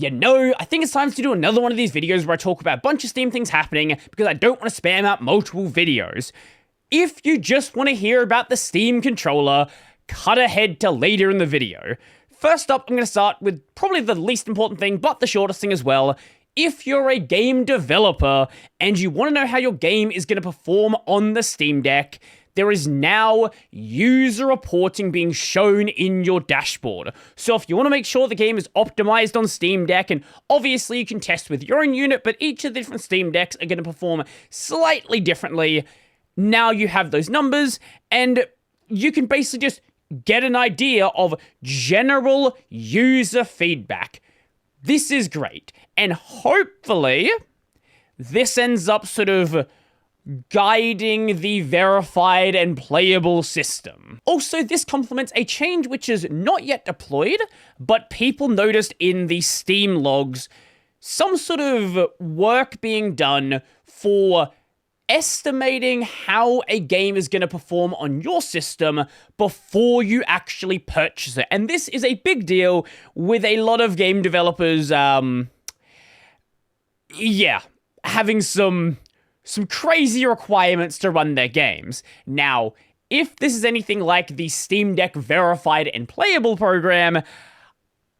I think it's time to do another one of these videos where I talk about a bunch of Steam things happening because I don't want to spam out multiple videos. If you just want to hear about the Steam controller, cut ahead to later in the video. First up, I'm going to start with probably the least important thing, but the shortest thing as well. If you're a game developer and you want to know how your game is going to perform on the Steam Deck, there is now user reporting being shown in your dashboard. So if you want to make sure the game is optimized on Steam Deck, and obviously you can test with your own unit, but each of the different Steam Decks are going to perform slightly differently. Now you have those numbers, and you can basically just get an idea of general user feedback. This is great, and hopefully this ends up sort of guiding the verified and playable system. Also, this complements a change which is not yet deployed, but people noticed in the Steam logs some sort of work being done for estimating how a game is going to perform on your system before you actually purchase it. And this is a big deal with a lot of game developers, having some crazy requirements to run their games. Now, if this is anything like the Steam Deck verified and playable program,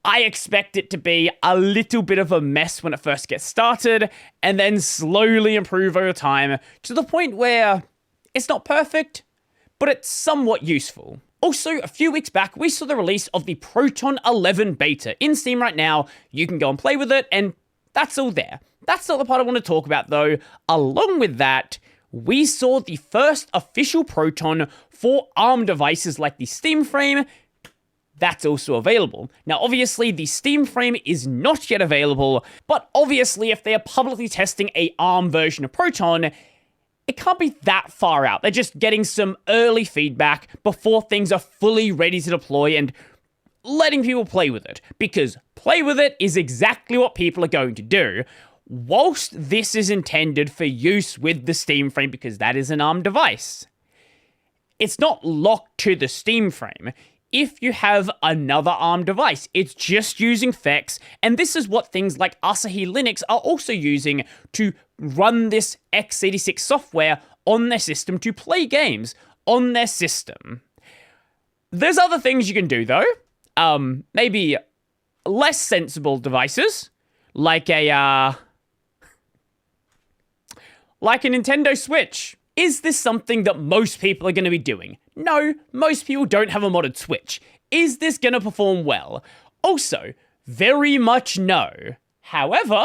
I expect it to be a little bit of a mess when it first gets started, and then slowly improve over time to the point where it's not perfect, but it's somewhat useful. Also, a few weeks back, we saw the release of the Proton 11 beta in Steam right now. You can go and play with it, and that's all there. That's not the part I want to talk about, though. Along with that, we saw the first official Proton for ARM devices like the Steam Frame. That's also available. Now, obviously, the Steam Frame is not yet available, but obviously, if they are publicly testing a ARM version of Proton, it can't be that far out. They're just getting some early feedback before things are fully ready to deploy and letting people play with it, because play with it is exactly what people are going to do. Whilst this is intended for use with the Steam Frame, because that is an ARM device, it's not locked to the Steam Frame. If you have another ARM device, it's just using FEX, and this is what things like Asahi Linux are also using to run this x86 software on their system to play games on their system. There's other things you can do, though. Maybe less sensible devices, like a Nintendo Switch. Is this something that most people are going to be doing? No, most people don't have a modded Switch. Is this going to perform well? Also, very much no. However,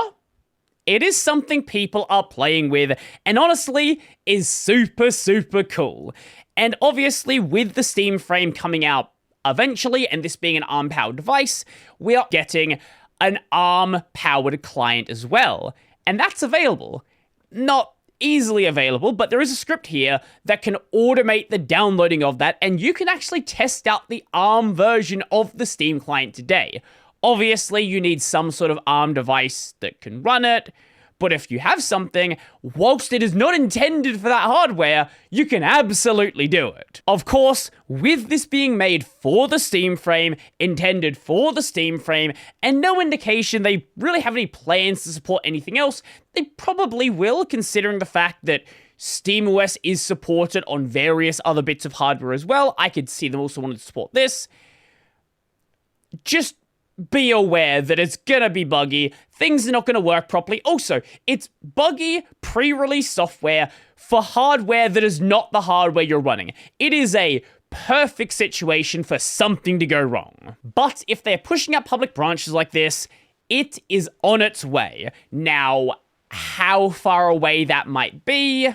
it is something people are playing with, and honestly, is super, super cool. And obviously, with the Steam Frame coming out eventually, and this being an ARM-powered device, we are getting an ARM-powered client as well. And that's available. Not easily available, but there is a script here that can automate the downloading of that, and you can actually test out the ARM version of the Steam client today. Obviously, you need some sort of ARM device that can run it, but if you have something, whilst it is not intended for that hardware, you can absolutely do it. Of course, with this being made for the Steam Frame, intended for the Steam Frame, and no indication they really have any plans to support anything else, they probably will, considering the fact that SteamOS is supported on various other bits of hardware as well. I could see them also wanting to support this. Just be aware that it's gonna be buggy, things are not gonna work properly. Also, it's buggy pre-release software for hardware that is not the hardware you're running. It is a perfect situation for something to go wrong. But if they're pushing out public branches like this, it is on its way. Now, how far away that might be,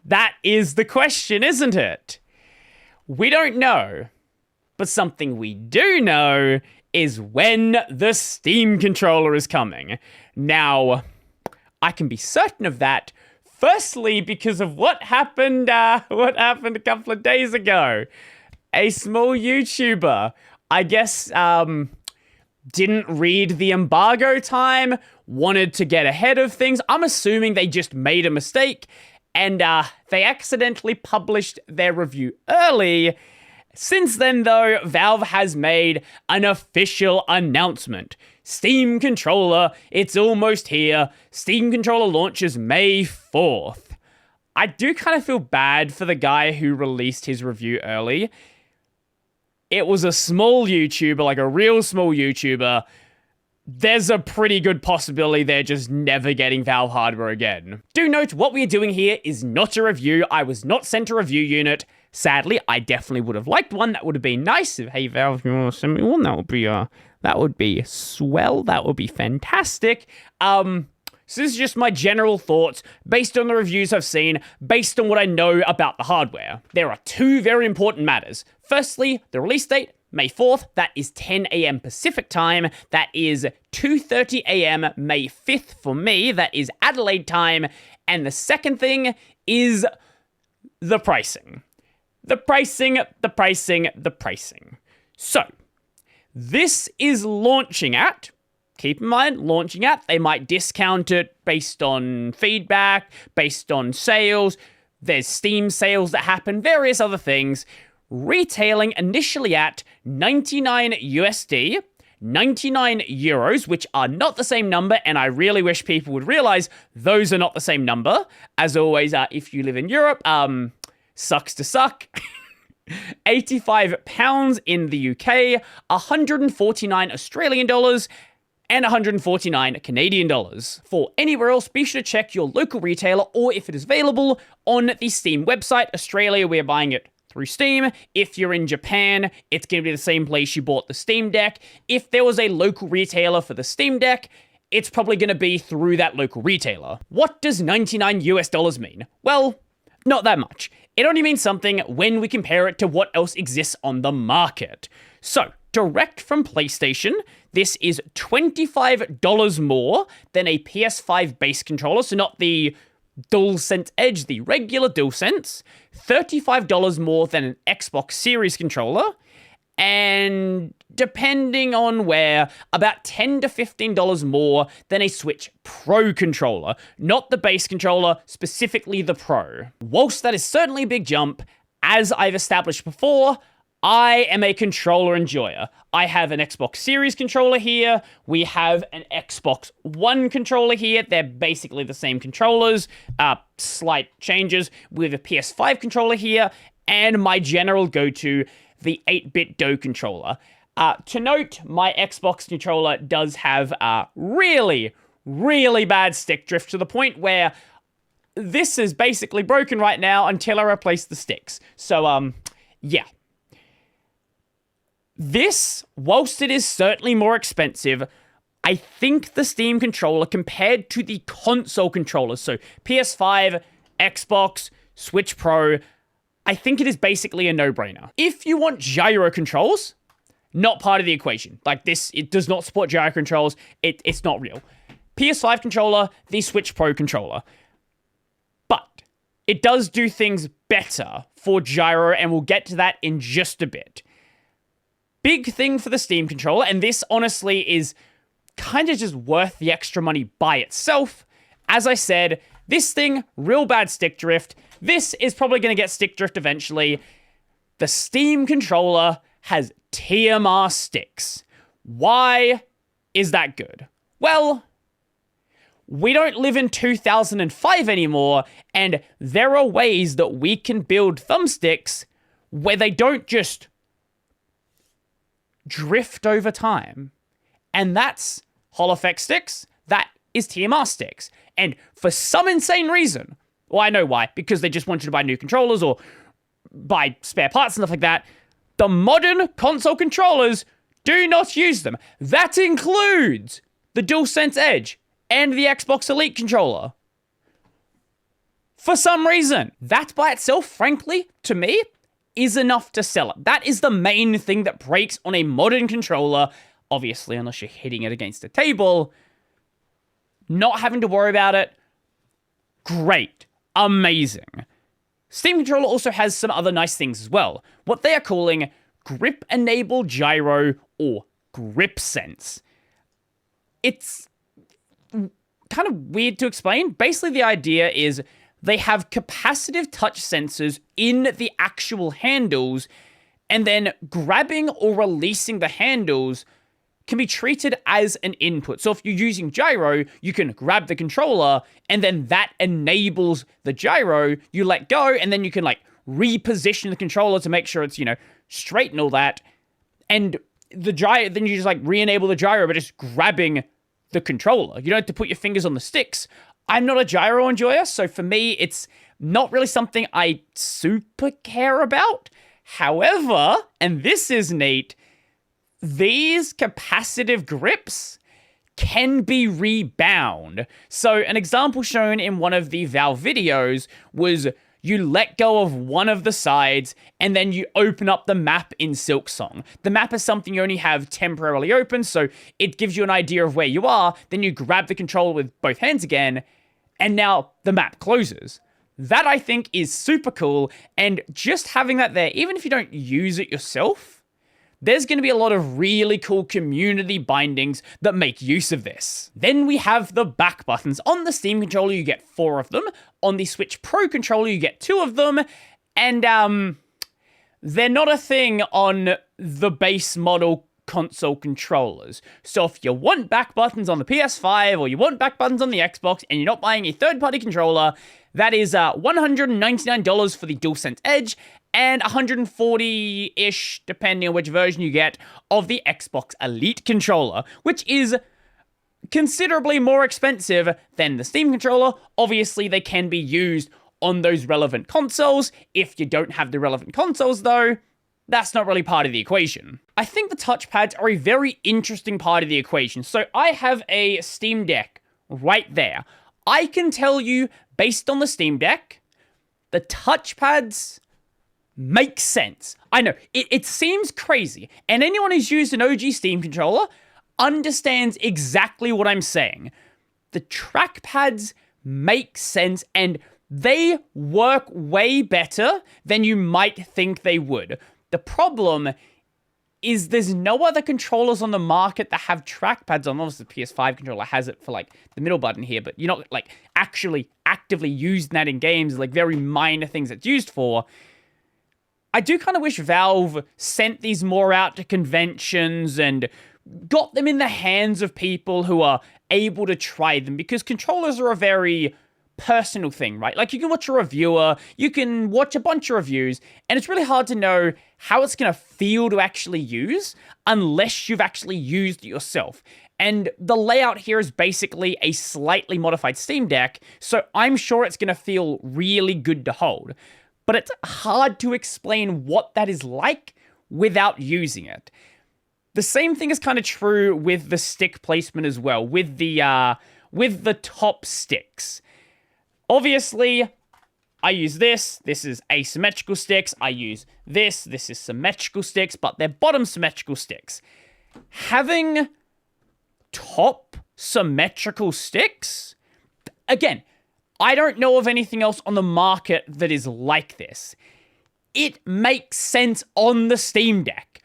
that is the question, isn't it? We don't know. But something we do know is when the Steam controller is coming. Now, I can be certain of that, firstly, because of what happened a couple of days ago. A small YouTuber, I guess, didn't read the embargo time, wanted to get ahead of things. I'm assuming they just made a mistake, and they accidentally published their review early, Since then, though, Valve has made an official announcement. Steam Controller, it's almost here. Steam Controller launches May 4th. I do kind of feel bad for the guy who released his review early. It was a small YouTuber, like a real small YouTuber. There's a pretty good possibility they're just never getting Valve hardware again. Do note, what we're doing here is not a review. I was not sent a review unit. Sadly, I definitely would have liked one. That would have been nice. If, hey, Valve, if you want to send me one, that would be swell. That would be fantastic. So this is just my general thoughts, based on the reviews I've seen, based on what I know about the hardware. There are two very important matters. Firstly, the release date, May 4th, that is 10 a.m. Pacific time. That is 2:30 a.m. May 5th for me. That is Adelaide time. And the second thing is the pricing. The pricing. So, this is launching at, keep in mind, launching at, they might discount it based on feedback, based on sales, there's Steam sales that happen, various other things, retailing initially at 99 USD, 99 euros, which are not the same number, and I really wish people would realize those are not the same number. As always, if you live in Europe, sucks to suck. £85 in the UK, 149 Australian dollars, and 149 Canadian dollars. For anywhere else, be sure to check your local retailer, or if it is available, on the Steam website. Australia, we're buying it through Steam. If you're in Japan, it's going to be the same place you bought the Steam Deck. If there was a local retailer for the Steam Deck, it's probably going to be through that local retailer. What does 99 US dollars mean? Well, not that much. It only means something when we compare it to what else exists on the market. So, direct from PlayStation, this is $25 more than a PS5 base controller, so not the DualSense Edge, the regular DualSense, $35 more than an Xbox Series controller, and depending on where, about $10 to $15 more than a Switch Pro controller, not the base controller, specifically the Pro. Whilst that is certainly a big jump, as I've established before, I am a controller enjoyer. I have an Xbox Series controller here. We have an Xbox One controller here. They're basically the same controllers, slight changes. We have a PS5 controller here, and my general go-to, the 8-bit Do controller. To note, my Xbox controller does have really, really bad stick drift to the point where this is basically broken right now until I replace the sticks. So, yeah. This, whilst it is certainly more expensive, I think the Steam controller compared to the console controllers, so PS5, Xbox, Switch Pro, I think it is basically a no-brainer. If you want gyro controls, not part of the equation. Like this, it does not support gyro controls. It's not real. PS5 controller, the Switch Pro controller. But it does do things better for gyro, and we'll get to that in just a bit. Big thing for the Steam controller, and this honestly is kind of just worth the extra money by itself. As I said, this thing, real bad stick drift. This is probably going to get stick drift eventually. The Steam controller has TMR sticks. Why is that good? Well, we don't live in 2005 anymore, and there are ways that we can build thumbsticks where they don't just drift over time. And that's Hall Effect sticks. That is TMR sticks. And for some insane reason, well, I know why, because they just want you to buy new controllers or buy spare parts and stuff like that, the modern console controllers do not use them. That includes the DualSense Edge and the Xbox Elite controller. For some reason. That by itself, frankly, to me, is enough to sell it. That is the main thing that breaks on a modern controller, obviously, unless you're hitting it against a table. Not having to worry about it, great, amazing. Steam controller also has some other nice things as well. What they are calling grip-enabled gyro or grip sense. It's kind of weird to explain. Basically, the idea is they have capacitive touch sensors in the actual handles, And then grabbing or releasing the handles can be treated as an input. So if you're using gyro, you can grab the controller, and then that enables the gyro. You let go, and then you can like reposition the controller to make sure it's, straight and all that. And the gyro, then you just like re-enable the gyro by just grabbing the controller. You don't have to put your fingers on the sticks. I'm not a gyro enjoyer, so for me, it's not really something I super care about. However, and this is neat, these capacitive grips can be rebound. So an example shown in one of the Valve videos was you let go of one of the sides and then you open up the map in Silksong. The map is something you only have temporarily open, so it gives you an idea of where you are. Then you grab the controller with both hands again, and now the map closes. That, I think, is super cool, and just having that there, even if you don't use it yourself, there's going to be a lot of really cool community bindings that make use of this. Then we have the back buttons. On the Steam controller, you get 4 of them. On the Switch Pro controller, you get 2 of them. And they're not a thing on the base model console controllers. So if you want back buttons on the PS5 or you want back buttons on the Xbox and you're not buying a third-party controller, that is $199 for the DualSense Edge and $140-ish, depending on which version you get, of the Xbox Elite controller, which is considerably more expensive than the Steam controller. Obviously, they can be used on those relevant consoles. If you don't have the relevant consoles, though, that's not really part of the equation. I think the touchpads are a very interesting part of the equation. So I have a Steam Deck right there. I can tell you, based on the Steam Deck, the touchpads make sense. I know, it seems crazy, and anyone who's used an OG Steam controller understands exactly what I'm saying. The trackpads make sense, and they work way better than you might think they would. The problem is there's no other controllers on the market that have trackpads on. Obviously, the PS5 controller has it for, like, the middle button here, but you're not, like, actually actively using that in games, like, very minor things it's used for. I do kind of wish Valve sent these more out to conventions and got them in the hands of people who are able to try them, because controllers are a very personal thing, right? Like, you can watch a reviewer, you can watch a bunch of reviews, and it's really hard to know how it's going to feel to actually use unless you've actually used it yourself. And the layout here is basically a slightly modified Steam Deck, so I'm sure it's going to feel really good to hold. But it's hard to explain what that is like without using it. The same thing is kind of true with the stick placement as well, with the top sticks. Obviously, I use this. This is asymmetrical sticks. I use this. This is symmetrical sticks, but they're bottom symmetrical sticks. Having top symmetrical sticks, again, I don't know of anything else on the market that is like this. It makes sense on the Steam Deck,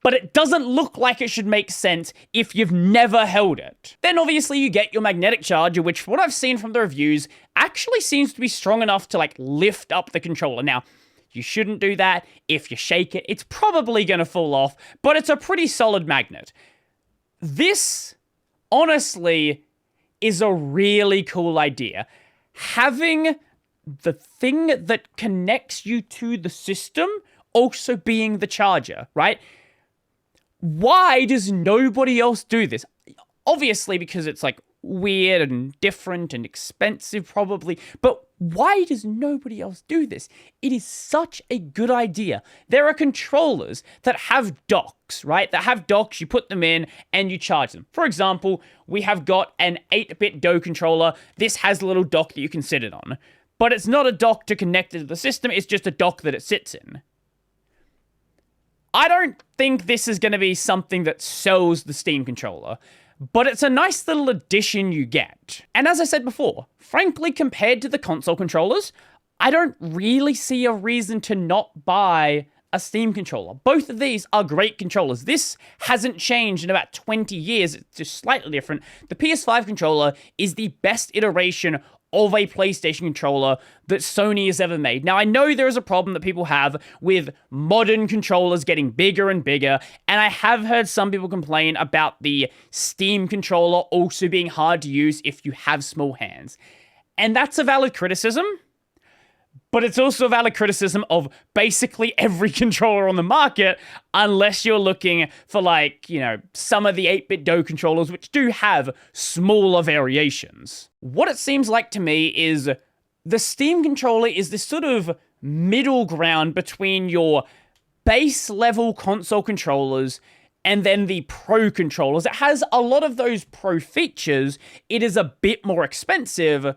but it doesn't look like it should make sense if you've never held it. Then obviously you get your magnetic charger, which from what I've seen from the reviews, actually seems to be strong enough to like lift up the controller. Now, you shouldn't do that. If you shake it, it's probably going to fall off, but it's a pretty solid magnet. This, honestly, is a really cool idea. Having the thing that connects you to the system also being the charger, right? Why does nobody else do this? Obviously, because it's like weird and different and expensive, probably. But why does nobody else do this? It is such a good idea. There are controllers that have docks, right? That have docks, you put them in and you charge them. For example, we have got an 8-bit Do controller. This has a little dock that you can sit it on. But it's not a dock to connect it to the system, it's just a dock that it sits in. I don't think this is going to be something that sells the Steam controller, but it's a nice little addition you get. And as I said before, frankly, compared to the console controllers, I don't really see a reason to not buy a Steam controller. Both of these are great controllers. This hasn't changed in about 20 years. It's just slightly different. The PS5 controller is the best iteration of a PlayStation controller that Sony has ever made. Now, I know there is a problem that people have with modern controllers getting bigger and bigger, and I have heard some people complain about the Steam controller also being hard to use if you have small hands. And that's a valid criticism, but it's also a valid criticism of basically every controller on the market, unless you're looking for, like, you know, some of the 8BitDo controllers, which do have smaller variations. What it seems like to me is the Steam controller is this sort of middle ground between your base level console controllers and then the Pro controllers. It has a lot of those Pro features. It is a bit more expensive,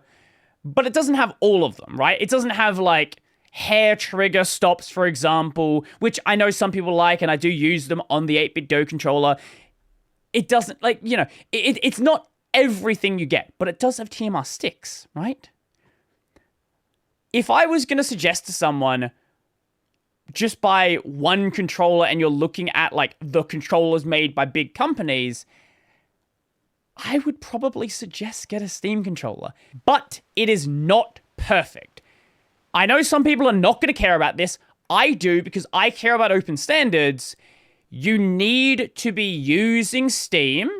but it doesn't have all of them, right? It doesn't have, like, hair trigger stops, for example, which I know some people like, and I do use them on the 8BitDo controller. It doesn't, like, you know, it's not everything you get, but it does have TMR sticks, right? If I was going to suggest to someone, just buy one controller and you're looking at, like, the controllers made by big companies, I would probably suggest get a Steam controller. But it is not perfect. I know some people are not going to care about this. I do, because I care about open standards. You need to be using Steam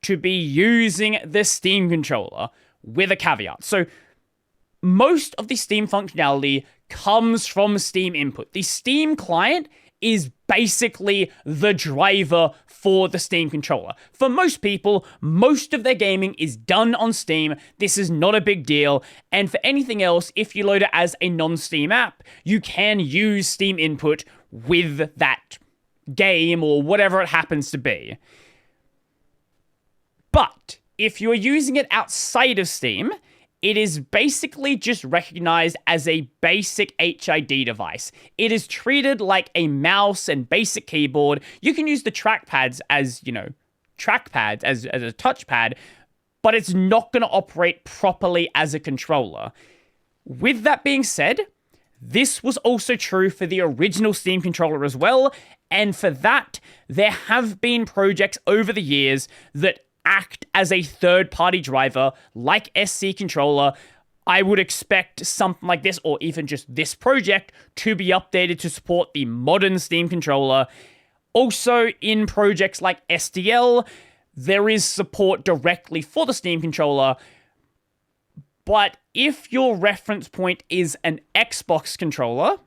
to be using the Steam controller, with a caveat. So most of the Steam functionality comes from Steam input. The Steam client is basically the driver for the Steam controller. For most people, most of their gaming is done on Steam. This is not a big deal. And for anything else, if you load it as a non-Steam app, you can use Steam input with that game or whatever it happens to be. But if you're using it outside of Steam, it is basically just recognized as a basic HID device. It is treated like a mouse and basic keyboard. You can use the trackpads as, you know, trackpads as a touchpad, but it's not going to operate properly as a controller. With that being said, this was also true for the original Steam controller as well, and for that, there have been projects over the years that act as a third-party driver, like SC Controller. I would expect something like this, or even just this project, to be updated to support the modern Steam controller. Also, in projects like SDL, there is support directly for the Steam controller, but if your reference point is an Xbox controller,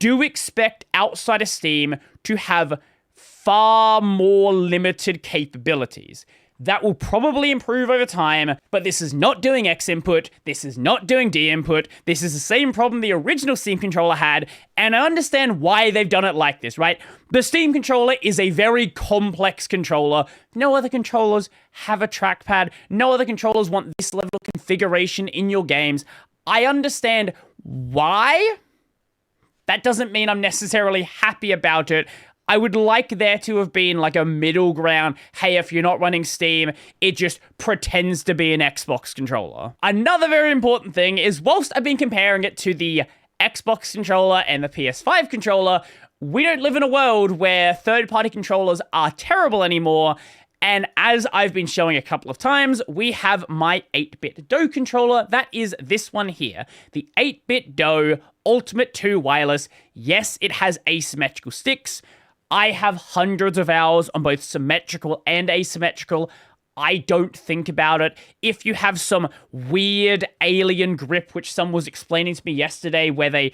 do expect outside of Steam to have far more limited capabilities. That will probably improve over time, but this is not doing X input, this is not doing D input, this is the same problem the original Steam controller had, and I understand why they've done it like this, right? The Steam controller is a very complex controller. No other controllers have a trackpad, no other controllers want this level of configuration in your games. I understand why. That doesn't mean I'm necessarily happy about it. I would like there to have been like a middle ground. Hey, if you're not running Steam, it just pretends to be an Xbox controller. Another very important thing is, whilst I've been comparing it to the Xbox controller and the PS5 controller, we don't live in a world where third-party controllers are terrible anymore. And as I've been showing a couple of times, we have my 8BitDo controller. That is this one here, the 8BitDo Ultimate 2 Wireless. Yes, it has asymmetrical sticks. I have hundreds of hours on both symmetrical and asymmetrical. I don't think about it. If you have some weird alien grip, which someone was explaining to me yesterday, where they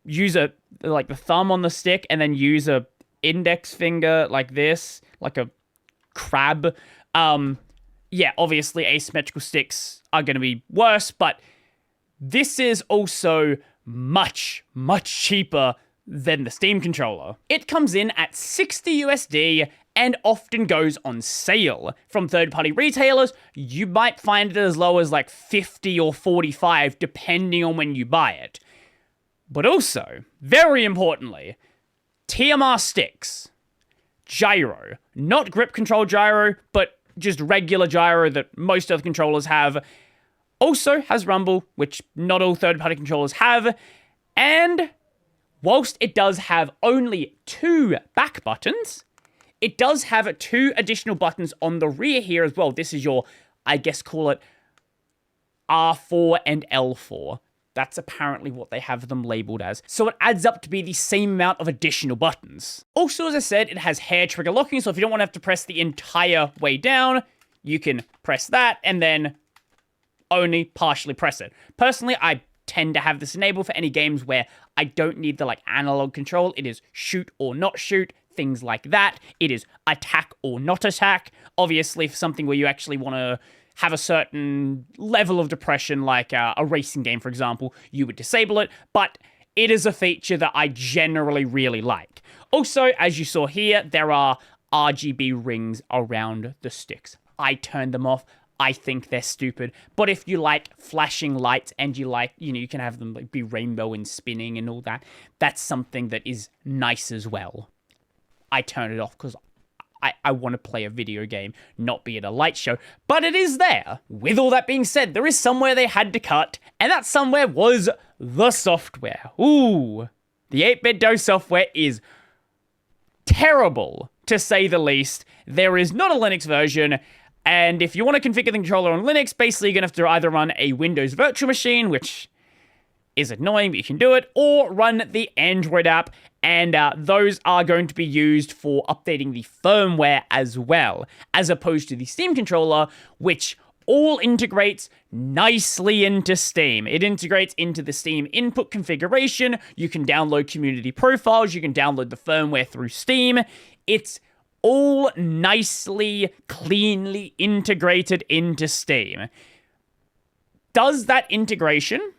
use the thumb on the stick and then use a index finger like this, like a crab. Yeah, obviously asymmetrical sticks are going to be worse, but this is also much, much cheaper than the Steam controller. It comes in at $60 USD and often goes on sale. From third-party retailers, you might find it as low as like $50 or $45, depending on when you buy it. But also, very importantly, TMR sticks, gyro, not grip control gyro, but just regular gyro that most other controllers have, also has rumble, which not all third-party controllers have, and whilst it does have only 2 back buttons, it does have 2 additional buttons on the rear here as well. This is your, I guess, call it R4 and L4. That's apparently what they have them labeled as. So it adds up to be the same amount of additional buttons. Also, as I said, it has hair trigger locking, so if you don't want to have to press the entire way down, you can press that and then only partially press it. Personally, I tend to have this enabled for any games where I don't need the analog control. It is shoot or not shoot, things like that. It is attack or not attack. Obviously, for something where you actually want to have a certain level of depression, like a racing game, for example, you would disable it, but it is a feature that I generally really like. Also, as you saw here, there are RGB rings around the sticks. I turned them off. I think they're stupid, but if you like flashing lights and you like, you can have them be rainbow and spinning and all that, that's something that is nice as well. I turn it off because I want to play a video game, not be at a light show, but it is there. With all that being said, there is somewhere they had to cut, and that somewhere was the software. Ooh, the 8BitDo software is terrible, to say the least. There is not a Linux version, and if you want to configure the controller on Linux, basically you're going to have to either run a Windows virtual machine, which is annoying, but you can do it, or run the Android app, and those are going to be used for updating the firmware as well, as opposed to the Steam controller, which all integrates nicely into Steam. It integrates into the Steam input configuration. You can download community profiles. You can download the firmware through Steam. It's all nicely, cleanly integrated into Steam. Does that integration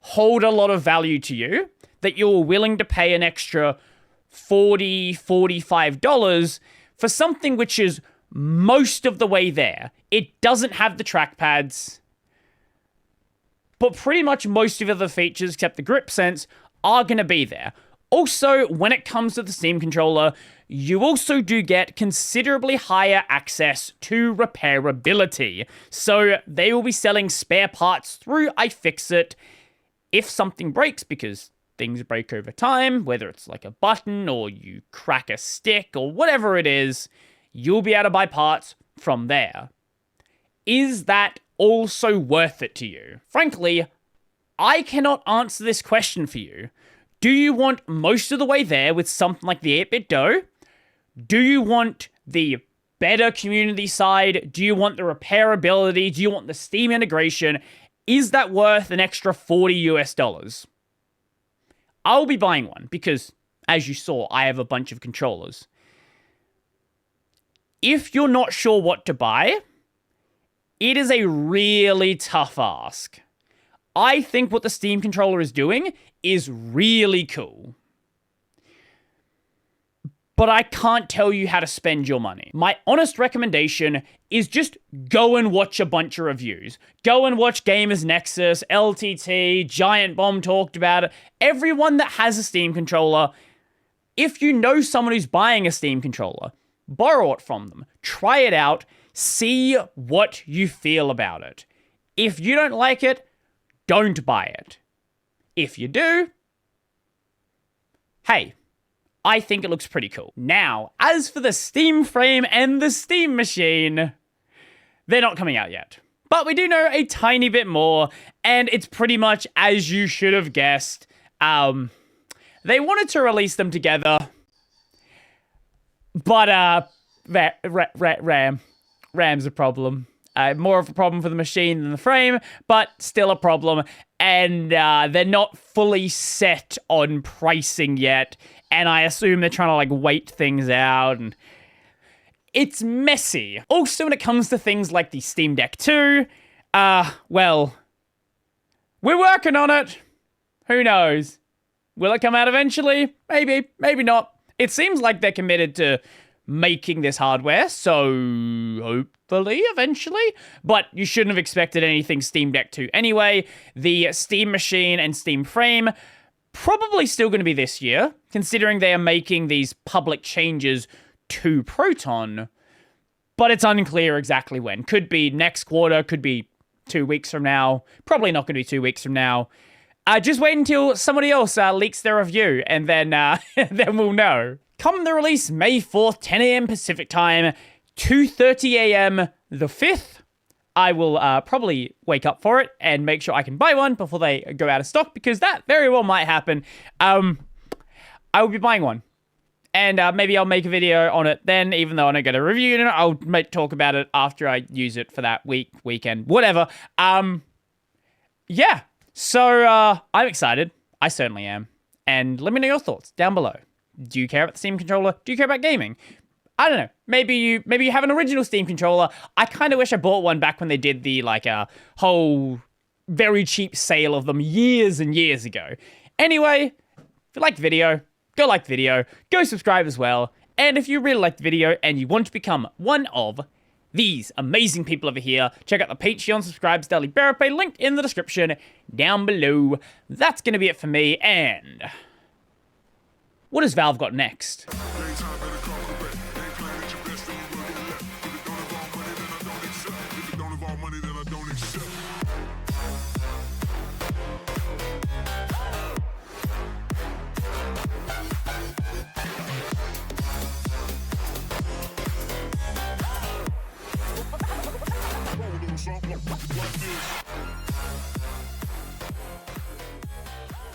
hold a lot of value to you, that you're willing to pay an extra $40, $45 for something which is most of the way there? It doesn't have the trackpads, but pretty much most of the other features, except the grip sense, are going to be there. Also, when it comes to the Steam controller, you also do get considerably higher access to repairability. So they will be selling spare parts through iFixit. If something breaks, because things break over time, whether it's like a button or you crack a stick or whatever it is, you'll be able to buy parts from there. Is that also worth it to you? Frankly, I cannot answer this question for you. Do you want most of the way there with something like the 8BitDo? Do you want the better community side? Do you want the repairability? Do you want the Steam integration? Is that worth an extra $40 US? I'll be buying one because, as you saw, I have a bunch of controllers. If you're not sure what to buy, it is a really tough ask. I think what the Steam controller is doing is really cool. But I can't tell you how to spend your money. My honest recommendation is just go and watch a bunch of reviews. Go and watch Gamers Nexus, LTT, Giant Bomb talked about it. Everyone that has a Steam controller, if you know someone who's buying a Steam controller, borrow it from them. Try it out. See what you feel about it. If you don't like it, don't buy it. If you do, hey, I think it looks pretty cool. Now, as for the Steam frame and the Steam machine, they're not coming out yet. But we do know a tiny bit more, and it's pretty much as you should have guessed. They wanted to release them together, but RAM's a problem. More of a problem for the machine than the frame, but still a problem. And they're not fully set on pricing yet. And I assume they're trying to wait things out. And it's messy. Also, when it comes to things like the Steam Deck 2, well, we're working on it. Who knows? Will it come out eventually? Maybe, maybe not. It seems like they're committed to making this hardware, so hopefully eventually, but you shouldn't have expected anything Steam Deck 2 anyway. The Steam machine and Steam frame probably still going to be this year, considering they are making these public changes to Proton, but it's unclear exactly when. Could be next quarter, could be 2 weeks from now, probably not going to be 2 weeks from now. Just wait until somebody else leaks their review, and then then we'll know. Come the release May 4th, 10 a.m. Pacific time, 2:30 a.m. the 5th, I will probably wake up for it and make sure I can buy one before they go out of stock, because that very well might happen. I will be buying one. And maybe I'll make a video on it then, even though I don't get a review. I'll talk about it after I use it for that weekend, whatever. Yeah. So I'm excited. I certainly am. And let me know your thoughts down below. Do you care about the Steam controller? Do you care about gaming? I don't know. Maybe you have an original Steam controller. I kind of wish I bought one back when they did the whole very cheap sale of them years and years ago. Anyway, if you liked the video, go like the video, go subscribe as well, and if you really liked the video and you want to become one of these amazing people over here, check out the Patreon subscribes daily bearer pay linked in the description down below. That's going to be it for me, and what has Valve got next? Something like this.